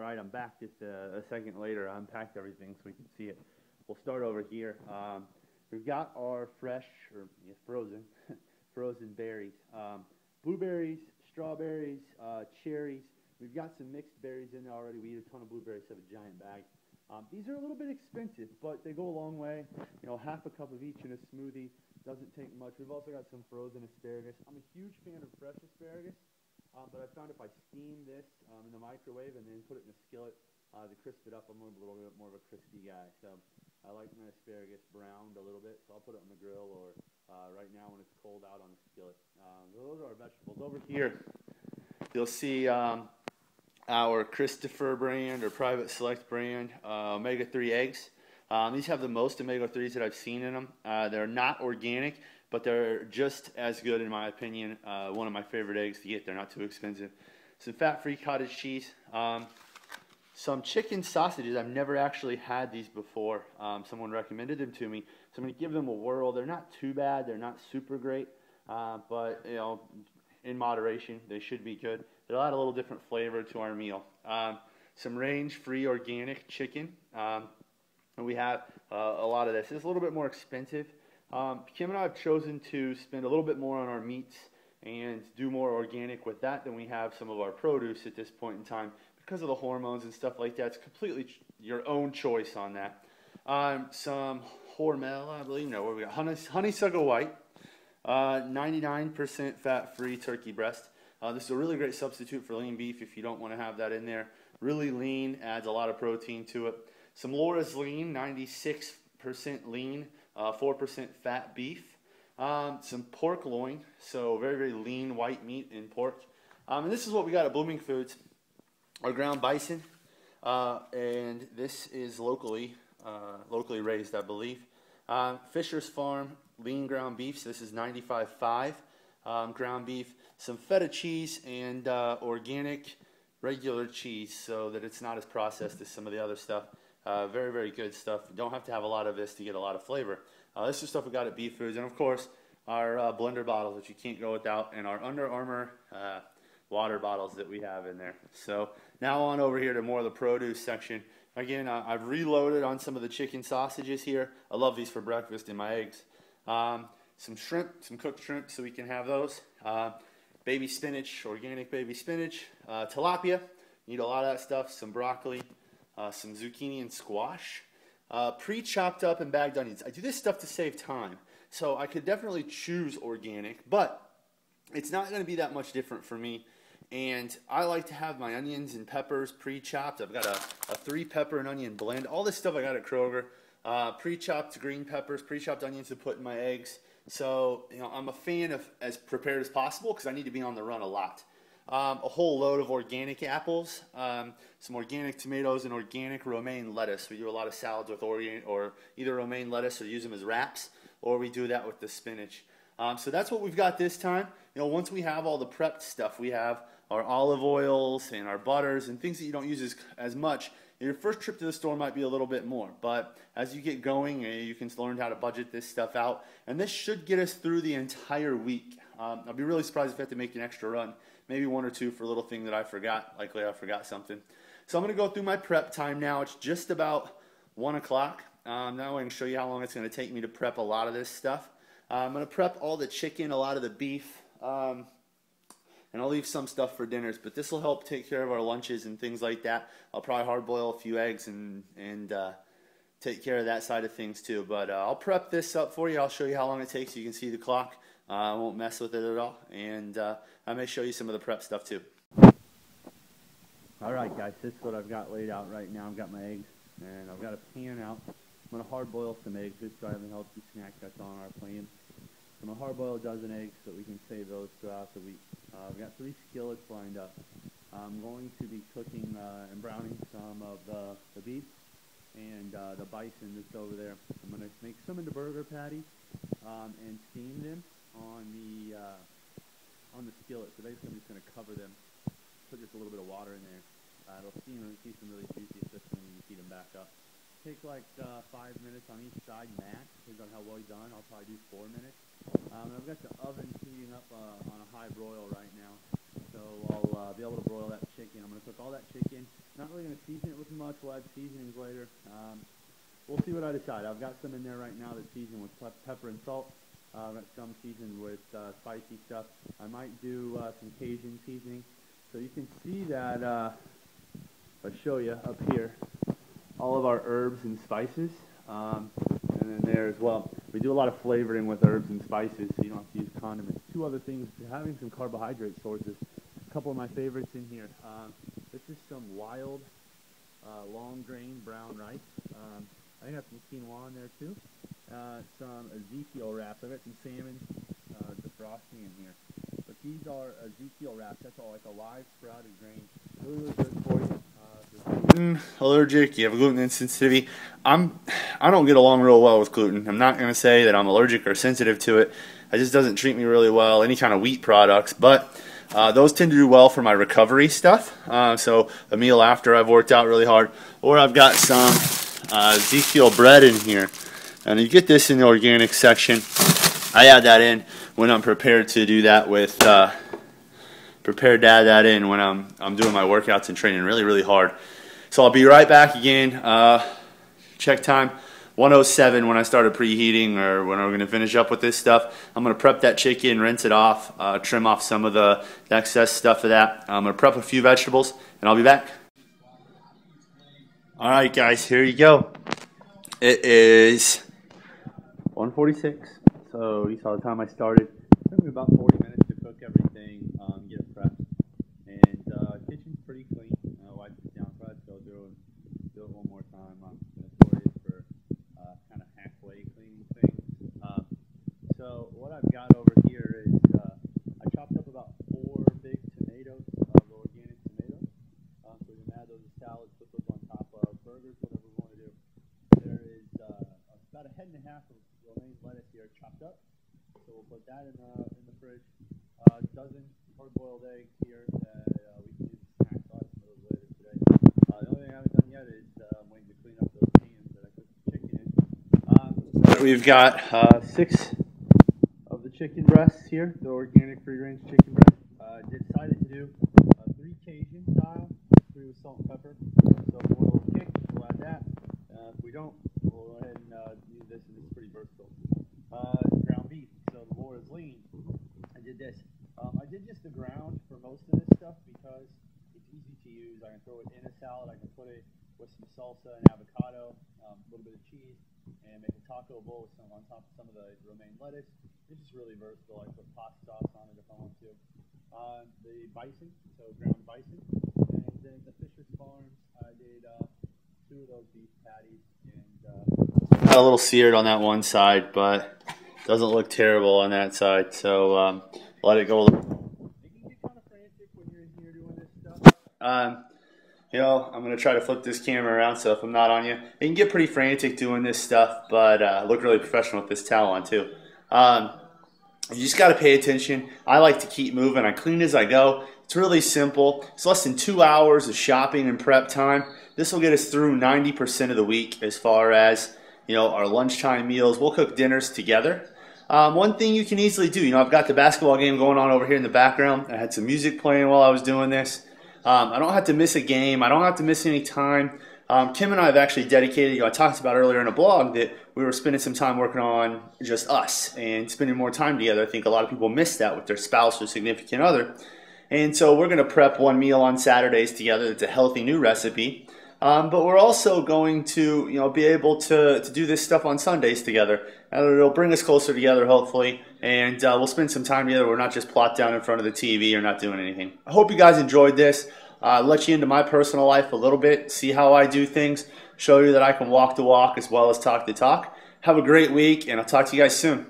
Alright, I'm back just a second later. I unpacked everything so we can see it. We'll start over here. We've got our fresh, or frozen, frozen berries. Blueberries, strawberries, cherries. We've got some mixed berries in there already. We eat a ton of blueberries, have a giant bag. These are a little bit expensive, but they go a long way. You know, half a cup of each in a smoothie doesn't take much. We've also got some frozen asparagus. I'm a huge fan of fresh asparagus. But I found if I steam this in the microwave and then put it in a skillet to crisp it up, I'm a little bit more of a crispy guy. So I like my asparagus browned a little bit, so I'll put it on the grill or right now when it's cold out on the skillet. Those are our vegetables. Over here, you'll see our Christopher brand or Private Select brand omega-3 eggs. These have the most omega-3s that I've seen in them. They're not organic, but they're just as good in my opinion. One of my favorite eggs to get. They're not too expensive. Some fat-free cottage cheese. Some chicken sausages. I've never actually had these before. Someone recommended them to me, so I'm going to give them a whirl. They're not too bad. They're not super great, but you know, in moderation, they should be good. They'll add a little different flavor to our meal. Some range-free organic chicken. And we have a lot of this. It's a little bit more expensive. Kim and I have chosen to spend a little bit more on our meats and do more organic with that than we have some of our produce at this point in time because of the hormones and stuff like that. It's completely your own choice on that. Some Hormel, I believe. No, what we got? Honeysuckle white, 99% fat-free turkey breast. This is a really great substitute for lean beef if you don't want to have that in there. Really lean, adds a lot of protein to it. Some Laura's lean, 96% lean, 4% fat beef. Some pork loin, so very, very lean white meat in pork. And this is what we got at Bloomington Foods, our ground bison. And this is locally raised, I believe. Fisher's Farm lean ground beef, so this is 95.5 ground beef. Some feta cheese and organic regular cheese so that it's not as processed as some of the other stuff. Very, very good stuff. You don't have to have a lot of this to get a lot of flavor. This is stuff we got at Beef Foods. And, of course, our blender bottles, which you can't go without, and our Under Armour water bottles that we have in there. So now on over here to more of the produce section. Again, I've reloaded on some of the chicken sausages here. I love these for breakfast in my eggs. Some shrimp, some cooked shrimp, so we can have those. Baby spinach, organic baby spinach. Tilapia, need a lot of that stuff. Some broccoli. Some zucchini and squash, pre-chopped up and bagged onions. I do this stuff to save time, so I could definitely choose organic, but it's not going to be that much different for me. And I like to have my onions and peppers pre-chopped. I've got a 3-pepper and onion blend. All this stuff I got at Kroger. Pre-chopped green peppers, pre-chopped onions to put in my eggs. So you know, I'm a fan of as prepared as possible because I need to be on the run a lot. A whole load of organic apples, some organic tomatoes, and organic romaine lettuce. We do a lot of salads with either romaine lettuce or use them as wraps, or we do that with the spinach. So that's what we've got this time. You know, once we have all the prepped stuff, we have our olive oils and our butters and things that you don't use as much. Your first trip to the store might be a little bit more, but as you get going, you can learn how to budget this stuff out. And this should get us through the entire week. I'll be really surprised if I have to make an extra run. Maybe 1 or 2 for a little thing that I forgot. Likely I forgot something. So I'm going to go through my prep time now. It's just about 1 o'clock. Now I can show you how long it's going to take me to prep a lot of this stuff. I'm going to prep all the chicken, a lot of the beef, and I'll leave some stuff for dinners. But this will help take care of our lunches and things like that. I'll probably hard boil a few eggs and take care of that side of things too. But I'll prep this up for you. I'll show you how long it takes. You can see the clock. I won't mess with it at all, and I may show you some of the prep stuff too. Alright guys, this is what I've got laid out right now. I've got my eggs, and I've got a pan out. I'm going to hard boil some eggs just so I have a healthy snack that's on our plan. I'm going to hard boil a dozen eggs so we can save those throughout the week. I've got 3 skillets lined up. I'm going to be cooking and browning some of the beef and the bison that's over there. I'm going to make some into burger patties and steam them on the skillet. So basically I'm just going to cover them, put just a little bit of water in there. It'll steam and keep them really juicy, especially when you heat them back up. Take like 5 minutes on each side max, depends on how well done. I'll probably do 4 minutes. And I've got the oven heating up on a high broil right now, so I'll be able to broil that chicken. I'm going to cook all that chicken, not really really going to season it with much. We'll add seasonings later. We'll see what I decide. I've got some in there right now that's seasoned with pepper and salt. I've got some seasoned with spicy stuff. I might do some Cajun seasoning. So you can see that, if I show you up here, all of our herbs and spices. And then there as well. We do a lot of flavoring with herbs and spices, so you don't have to use condiments. Two other things, having some carbohydrate sources. A couple of my favorites in here. This is some wild long grain brown rice. I think I have some quinoa in there too. Some Ezekiel wraps. I've got some salmon defrosting in here. But these are Ezekiel wraps. That's all like a live sprouted grain. Really, really good for you. Gluten allergic, you have gluten insensitivity. I don't get along real well with gluten. I'm not going to say that I'm allergic or sensitive to it. It just doesn't treat me really well, any kind of wheat products. But those tend to do well for my recovery stuff. So a meal after I've worked out really hard. Or I've got some Ezekiel bread in here. And you get this in the organic section. I add that in when I'm prepared to do that with, prepared to add that in when I'm doing my workouts and training really, really hard. So I'll be right back again. Check time, 1:07 when I started preheating, or when we're going to finish up with this stuff. I'm going to prep that chicken, rinse it off, trim off some of the excess stuff of that. I'm going to prep a few vegetables, and I'll be back. All right, guys, here you go. It is 1:46, so you saw the time I started. It took me about 40 minutes to cook everything, get it prepped, and kitchen's pretty clean. I wiped it down, so I'd go through and do it one more time. I'm notorious for kind of halfway cleaning things. So what I've got over here is I chopped up about 4 big tomatoes, organic tomatoes. So we can add those to salads, put those on top of burgers, whatever we want to do. There is about a head and a half of romaine lettuce here chopped up. So we'll put that in the fridge. A dozen hard-boiled eggs here that we can use as snacks. I'll have some of those later today. The only thing I haven't done yet is I'm waiting to clean up those pans that I cooked the chicken in. We've got 6 of the chicken breasts here, the organic free-range chicken breast. Decided to do 3 Cajun style, 3 with salt and pepper. So for a little kick, we'll add that. If we don't, we'll go ahead and use this, and it's pretty versatile. Ground beef. So the Laura's lean. I did this. I did just the ground for most of this stuff because it's easy to use. I can throw it in a salad. I can put it with some salsa and avocado, a little bit of cheese, and make a taco bowl with some on top of some of the romaine lettuce. It's just really versatile. I put pasta sauce on it if I want to. The bison, so ground bison, and then the Fisher's Farms. I did 2 of those beef patties, and got a little seared on that one side, but doesn't look terrible on that side. So let it go. It can get kind of frantic when you're in here doing this stuff. You know, I'm going to try to flip this camera around so if I'm not on you. It can get pretty frantic doing this stuff, but look really professional with this towel on too. You just got to pay attention. I like to keep moving. I clean as I go. It's really simple. It's less than 2 hours of shopping and prep time. This will get us through 90% of the week as far as, you know, our lunchtime meals. We'll cook dinners together. One thing you can easily do, you know, I've got the basketball game going on over here in the background. I had some music playing while I was doing this. I don't have to miss a game. I don't have to miss any time. Kim and I have actually dedicated, you know, I talked about earlier in a blog that we were spending some time working on just us and spending more time together. I think a lot of people miss that with their spouse or significant other. And so we're going to prep one meal on Saturdays together. It's a healthy new recipe. But we're also going to, you know, be able to do this stuff on Sundays together. It'll bring us closer together, hopefully, and we'll spend some time together. We're not just plopped down in front of the TV or not doing anything. I hope you guys enjoyed this. Let you into my personal life a little bit, see how I do things, show you that I can walk the walk as well as talk the talk. Have a great week, and I'll talk to you guys soon.